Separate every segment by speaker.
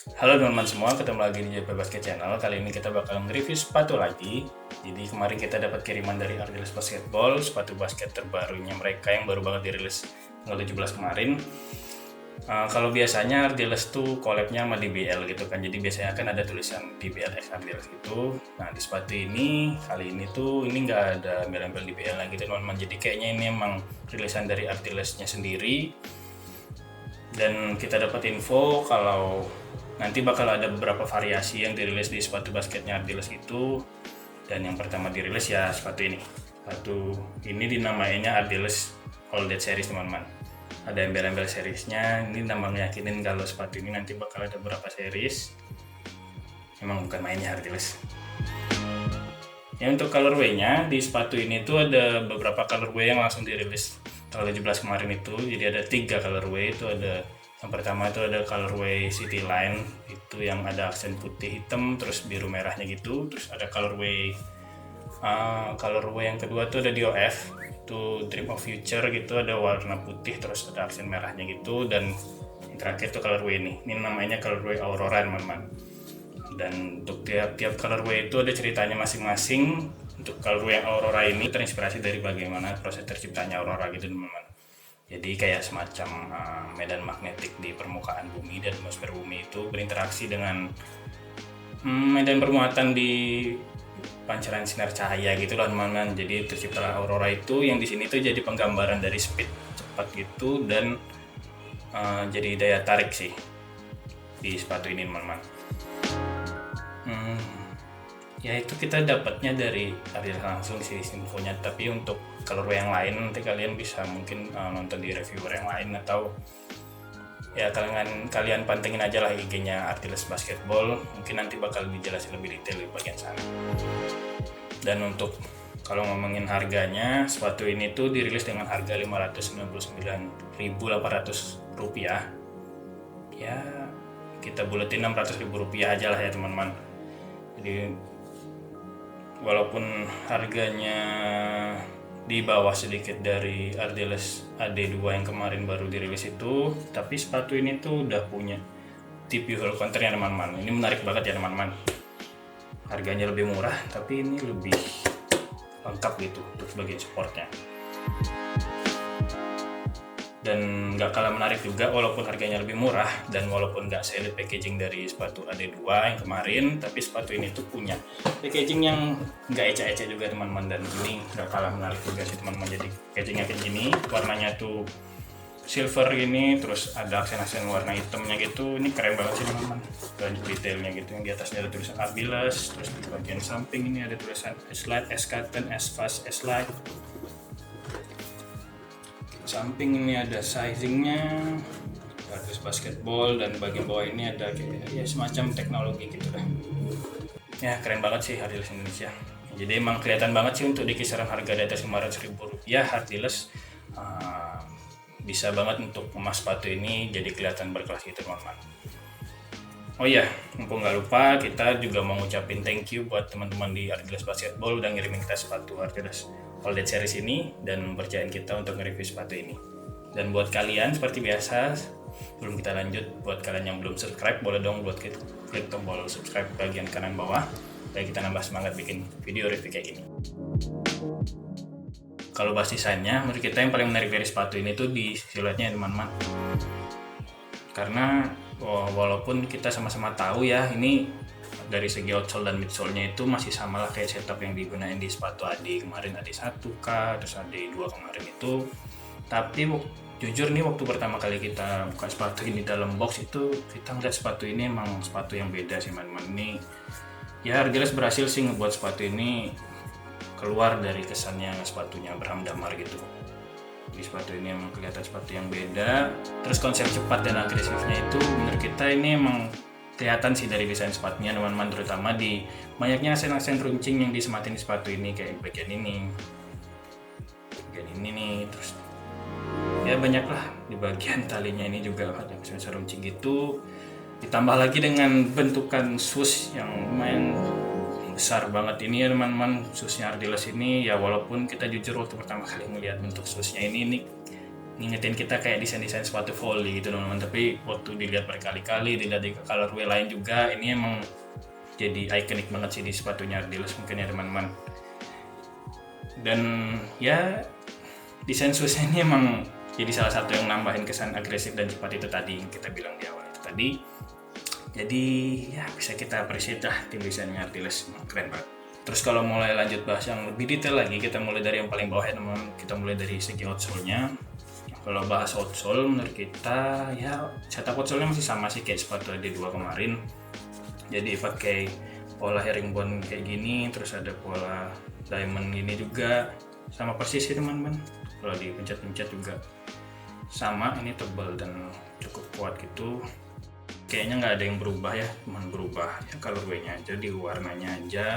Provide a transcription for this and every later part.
Speaker 1: Halo teman-teman semua, ketemu lagi di JP Basket Channel. Kali ini kita bakal nge-review sepatu lagi. Jadi kemarin kita dapat kiriman dari Ardiles Basketball, sepatu basket terbarunya mereka yang baru banget dirilis tanggal 17 kemarin. Kalau biasanya Ardiles tuh collab-nya sama DBL gitu kan, jadi biasanya kan ada tulisan DBL X Ardiles gitu. Nah di sepatu ini, kali ini tuh ini nggak ada embel-embel DBL lagi gitu teman-teman. Jadi kayaknya ini emang rilisan dari Ardilesnya sendiri. Dan kita dapat info kalau nanti bakal ada beberapa variasi yang dirilis di sepatu basketnya Ardiles itu. Dan yang pertama dirilis ya sepatu ini. Sepatu ini dinamainya Ardiles All That Series teman-teman. Ada embel-embel seriesnya. Ini tambah yakinin kalau sepatu ini nanti bakal ada beberapa series. Emang bukan mainnya Ardiles. Ya untuk colorway-nya di sepatu ini tuh ada beberapa colorway yang langsung dirilis tanggal 17 kemarin itu. Jadi ada 3 colorway. Itu ada yang pertama itu ada colorway City Line, itu yang ada aksen putih hitam terus biru merahnya gitu. Terus ada colorway yang kedua tuh ada DOF, itu Dream of Future gitu, ada warna putih terus ada aksen merahnya gitu. Dan yang terakhir tuh colorway ini namanya colorway Aurora teman-teman. Dan untuk tiap colorway itu ada ceritanya masing-masing. Untuk colorway yang Aurora ini terinspirasi dari bagaimana proses terciptanya Aurora gitu teman-teman. Jadi kayak semacam medan magnetik di permukaan bumi dan atmosfer bumi itu berinteraksi dengan medan bermuatan di pancaran sinar cahaya gitu loh teman-teman. Jadi terciptalah Aurora itu yang di sini tuh jadi penggambaran dari speed cepat gitu dan jadi daya tarik sih di sepatu ini teman-teman. Ya itu kita dapatnya dari Ariel langsung sih infonya, tapi untuk colorway yang lain nanti kalian bisa mungkin nonton di reviewer yang lain, atau ya kalian pantengin aja lah IG-nya Ardiles Basketball, mungkin nanti bakal dijelasin lebih detail di bagian sana. Dan untuk kalau ngomongin harganya, sepatu ini tuh dirilis dengan harga Rp599.800. Ya kita buletin Rp600.000 aja lah ya teman-teman. Jadi walaupun harganya di bawah sedikit dari Ardiles AD2 yang kemarin baru dirilis itu, tapi sepatu ini tuh udah punya TP Hole counternya teman-teman. Ini menarik banget ya teman-teman. Harganya lebih murah, tapi ini lebih lengkap gitu untuk bagian supportnya. Dan nggak kalah menarik juga walaupun harganya lebih murah dan walaupun nggak select packaging dari sepatu AD2 yang kemarin, tapi sepatu ini tuh punya packaging yang nggak ecek-ecek juga teman-teman, dan ini nggak kalah menarik juga sih teman-teman. Jadi packagingnya kayak gini, warnanya tuh silver ini, terus ada aksen-aksen warna hitamnya gitu. Ini keren banget sih teman-teman, banyak detailnya gitu. Yang di atasnya ada tulisan Ardiles, terus di bagian samping ini ada tulisan S-Lite, S-Cotton, S-Fast, S-Lite. Samping ini ada sizingnya, Ardiles Basketball, dan bagian bawah ini ada kayak ya semacam teknologi gitu lah. Ya keren banget sih Ardiles Indonesia. Jadi emang kelihatan banget sih untuk di kisaran harga di atas Rp500.000 Ardiles bisa banget untuk emas sepatu ini jadi kelihatan berkelas gitu teman-teman. Oh iya, mumpung nggak lupa, kita juga mau ngucapin thank you buat teman-teman di Ardiles Basketball udah ngirimin kita sepatu Ardiles All That Series ini dan percayain kita untuk nge-review sepatu ini. Dan buat kalian seperti biasa, sebelum kita lanjut, buat kalian yang belum subscribe, boleh dong buat klik tombol subscribe bagian kanan bawah supaya kita nambah semangat bikin video review kayak gini. Kalau bahas desainnya, menurut kita yang paling menarik dari sepatu ini tuh di siluetnya teman-teman. Karena walaupun kita sama-sama tahu ya, ini dari segi outsole dan midsole-nya itu masih sama lah kayak setup yang digunain di sepatu AD kemarin, AD1K, terus AD2 kemarin itu. Tapi jujur nih, waktu pertama kali kita buka sepatu ini dalam box itu, kita ngeliat sepatu ini emang sepatu yang beda sih teman-teman. Ini ya Ardiles berhasil sih ngebuat sepatu ini keluar dari kesannya sepatunya Abraham Damar gitu. Di sepatu ini emang kelihatan sepatu yang beda, terus konsep cepat dan agresifnya itu menurut kita ini emang kelihatan sih dari desain sepatunya teman-teman, terutama di banyaknya aksen-aksen runcing yang disematin di sepatu ini, kayak bagian ini nih, terus ya banyak lah di bagian talinya ini juga ada aksen runcing gitu, ditambah lagi dengan bentukan shoes yang lumayan besar banget ini ya teman-teman. Shoesnya Ardiles ini ya, walaupun kita jujur waktu pertama kali melihat bentuk shoesnya ini ngingetin kita kayak desain-desain sepatu volley gitu teman-teman. Tapi waktu dilihat berkali-kali, dilihat di colorway lain juga, ini emang jadi ikonik banget sih di sepatunya Ardiles mungkin ya teman-teman. Dan ya desain shoesnya ini emang jadi salah satu yang nambahin kesan agresif dan cepat itu tadi yang kita bilang di awal itu tadi. Jadi ya bisa kita appreciate lah tim desainnya Ardiles, keren banget. Terus kalau mulai lanjut bahas yang lebih detail lagi, kita mulai dari yang paling bawah ya teman-teman. Kita mulai dari segi outsole-nya. Kalau bahas outsole menurut kita ya setup outsole-nya masih sama sih kayak sepatu AD2 kemarin. Jadi pakai pola herringbone kayak gini, terus ada pola diamond ini juga sama persis sih teman-teman. Kalau dipencet-pencet juga sama, ini tebal dan cukup kuat gitu. Kayaknya nggak ada yang berubah ya, cuman berubah ya colorway-nya aja, di warnanya aja.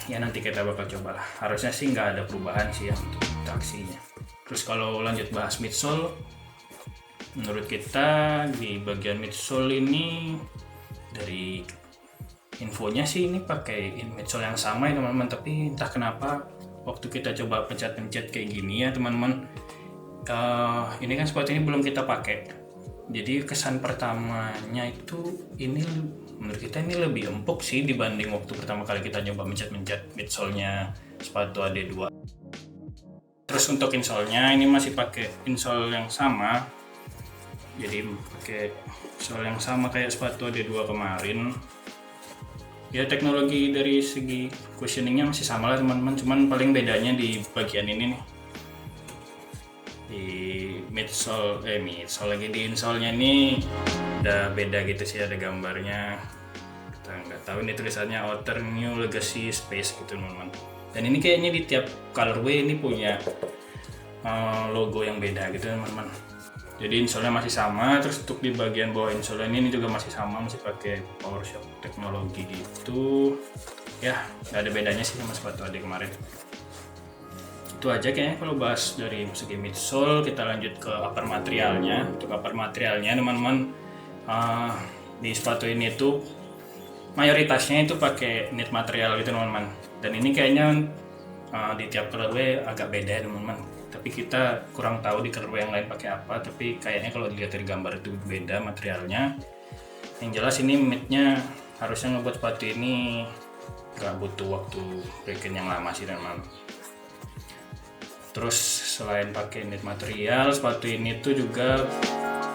Speaker 1: Ya nanti kita bakal coba lah. Harusnya sih nggak ada perubahan sih ya untuk traksinya. Terus kalau lanjut bahas midsole, menurut kita di bagian midsole ini dari infonya sih ini pakai midsole yang sama ya teman-teman. Tapi entah kenapa waktu kita coba pencet-pencet kayak gini ya teman-teman, ini kan sepatu ini belum kita pakai. Jadi kesan pertamanya itu ini menurut kita ini lebih empuk sih dibanding waktu pertama kali kita nyoba mencet-mencet midsole-nya sepatu AD2. Terus untuk insole-nya ini masih pakai insole yang sama. Jadi pakai insole yang sama kayak sepatu AD2 kemarin. Ya teknologi dari segi cushioning-nya masih sama lah teman-teman, cuman paling bedanya di bagian ini nih. Di midsole lagi di insole-nya ini udah beda gitu sih, ada gambarnya. Kita nggak tahu ini tulisannya Outer New Legacy Space gitu teman-teman. Dan ini kayaknya di tiap colorway ini punya logo yang beda gitu teman-teman. Jadi insole-nya masih sama, terus untuk di bagian bawah insole ini juga masih sama, masih pakai PowerShop teknologi gitu. Ya nggak ada bedanya sih sama sepatu AD kemarin. Itu aja kayaknya kalau bahas dari segi midsole. Kita lanjut ke upper materialnya. Untuk upper materialnya teman-teman, di sepatu ini tuh mayoritasnya itu pakai knit material gitu teman-teman. Dan ini kayaknya di tiap colorway agak beda ya teman-teman. Tapi kita kurang tahu di colorway yang lain pakai apa. Tapi kayaknya kalau dilihat dari gambar itu beda materialnya. Yang jelas ini knitnya harusnya ngebuat sepatu ini gak butuh waktu break-in yang lama sih teman-teman. Terus selain pakai knit material, sepatu ini tuh juga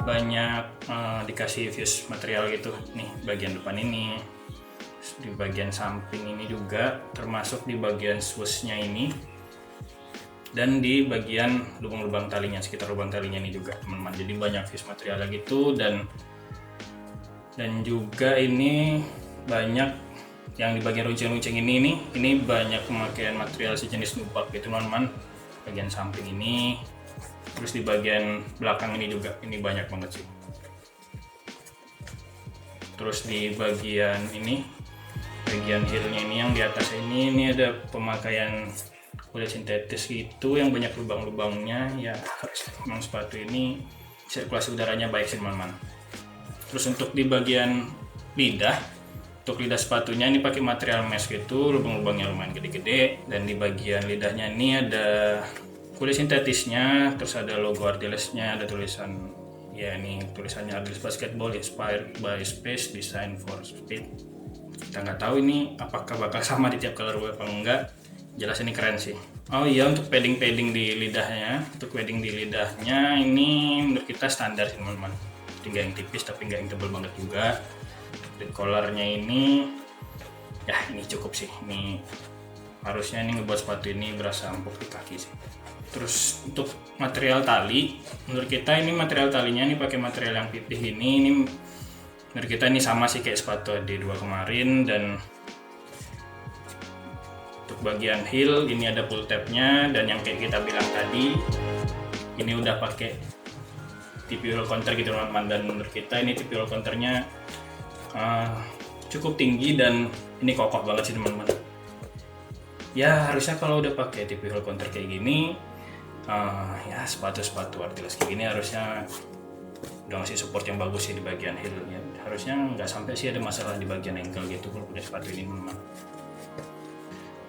Speaker 1: banyak dikasih fuse material gitu. Nih bagian depan ini, di bagian samping ini juga, termasuk di bagian swoosh-nya ini, dan di bagian lubang-lubang talinya, sekitar lubang talinya ini juga teman-teman. Jadi banyak fuse material gitu, dan juga ini banyak yang di bagian runcing-runcing ini banyak pemakaian material sejenis nubuck gitu teman-teman. Bagian samping ini, terus di bagian belakang ini juga, ini banyak banget sih. Terus di bagian ini, bagian heelnya ini yang di atas ini ada pemakaian kulit sintetis gitu yang banyak lubang-lubangnya. Ya harus memang sepatu ini sirkulasi udaranya baik sih teman-teman. Terus untuk di bagian lidah, untuk lidah sepatunya ini pakai material mesh gitu, lubang-lubangnya lumayan gede-gede. Dan di bagian lidahnya ini ada kulit sintetisnya, terus ada logo Ardiles-nya, ada tulisan, ya ini tulisannya Ardiles Basketball Inspired by Space, Design for Speed. Kita nggak tahu ini apakah bakal sama di tiap colorway apa enggak. Jelas ini keren sih. Oh iya, untuk padding di lidahnya, ini menurut kita standar sih teman-teman. Tinggal yang tipis tapi nggak yang tebal banget juga. Di collarnya ini, ya ini cukup sih. Ini harusnya ini ngebuat sepatu ini berasa empuk di kaki sih. Terus untuk material tali, menurut kita ini material talinya ini pakai material yang pipih ini menurut kita ini sama sih kayak sepatu AD2 kemarin. Dan untuk bagian heel ini ada pull tab-nya, dan yang kayak kita bilang tadi ini udah pakai TP roll counter gitu teman-teman. Dan menurut kita ini TP roll counternya cukup tinggi dan ini kokoh banget sih teman-teman. Ya harusnya kalau udah pakai TP roll counter kayak gini, ya sepatu-sepatu Ardiles kayak gini harusnya udah ngasih support yang bagus sih di bagian heelnya. Harusnya nggak sampai sih ada masalah di bagian ankle gitu kalau punya sepatu ini teman-teman.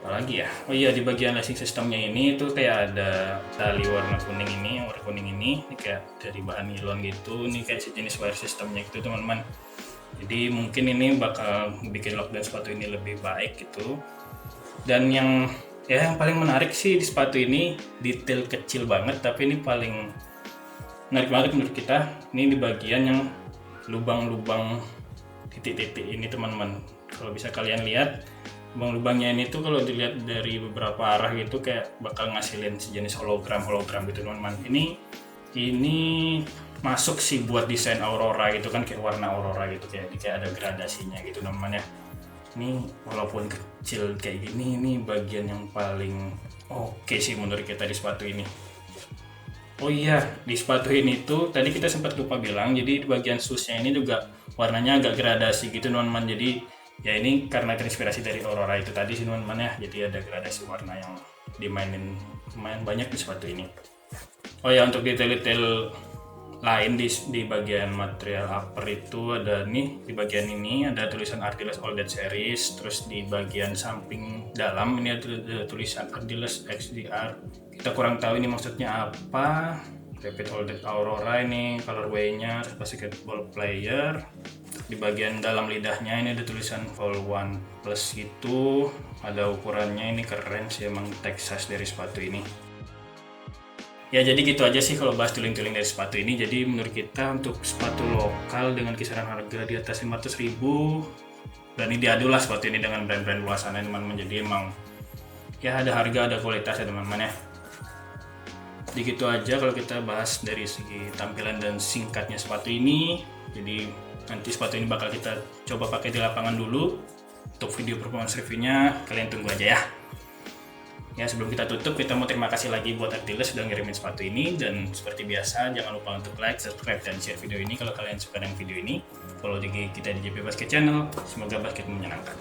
Speaker 1: Apalagi ya, oh iya, di bagian lacing sistemnya ini tuh kayak ada tali warna kuning ini kayak dari bahan nilon gitu. Ini kayak sejenis wire systemnya gitu teman-teman. Jadi mungkin ini bakal bikin lockdown sepatu ini lebih baik gitu. Dan yang paling menarik sih di sepatu ini, detail kecil banget tapi ini paling menarik banget menurut kita. Ini di bagian yang lubang-lubang titik-titik ini teman-teman. Kalau bisa kalian lihat, lubang-lubangnya ini tuh kalau dilihat dari beberapa arah gitu kayak bakal ngasilin sejenis hologram gitu teman-teman. Ini masuk sih buat desain Aurora gitu kan, kayak warna Aurora gitu, kayak ada gradasinya gitu teman-teman ya. Ini walaupun kecil kayak gini, ini bagian yang paling oke sih menurut kita di sepatu ini. Oh iya, di sepatu ini tuh tadi kita sempat lupa bilang, jadi di bagian shoesnya ini juga warnanya agak gradasi gitu teman-teman. Jadi ya ini karena terinspirasi dari Aurora itu tadi sih teman-teman ya. Jadi ada gradasi warna yang dimainin lumayan banyak di sepatu ini. Oh ya, untuk detail-detail lain di bagian material upper itu ada nih, di bagian ini ada tulisan Ardiles All That Series. Terus di bagian samping dalam ini ada tulisan Ardiles XDR. Kita kurang tahu ini maksudnya apa. Rapid All That Aurora ini colorway-nya, basketball player. Di bagian dalam lidahnya ini ada tulisan Vol 1 Plus gitu. Ada ukurannya, ini keren sih emang Texas dari sepatu ini. Ya jadi gitu aja sih kalau bahas tuling-tuling dari sepatu ini. Jadi menurut kita untuk sepatu lokal dengan kisaran harga di atas 500.000, dan ini diadu lah sepatu ini dengan brand-brand luar sana teman-teman. Jadi emang ya ada harga, ada kualitas ya teman-teman ya. Jadi gitu aja kalau kita bahas dari segi tampilan dan singkatnya sepatu ini. Jadi nanti sepatu ini bakal kita coba pakai di lapangan dulu. Untuk video performance reviewnya kalian tunggu aja ya. Ya, sebelum kita tutup, kita mau terima kasih lagi buat Ardiles sudah ngirimin sepatu ini. Dan seperti biasa, jangan lupa untuk like, subscribe, dan share video ini kalau kalian suka dengan video ini. Follow juga kita di JP Basket Channel. Semoga basket menyenangkan.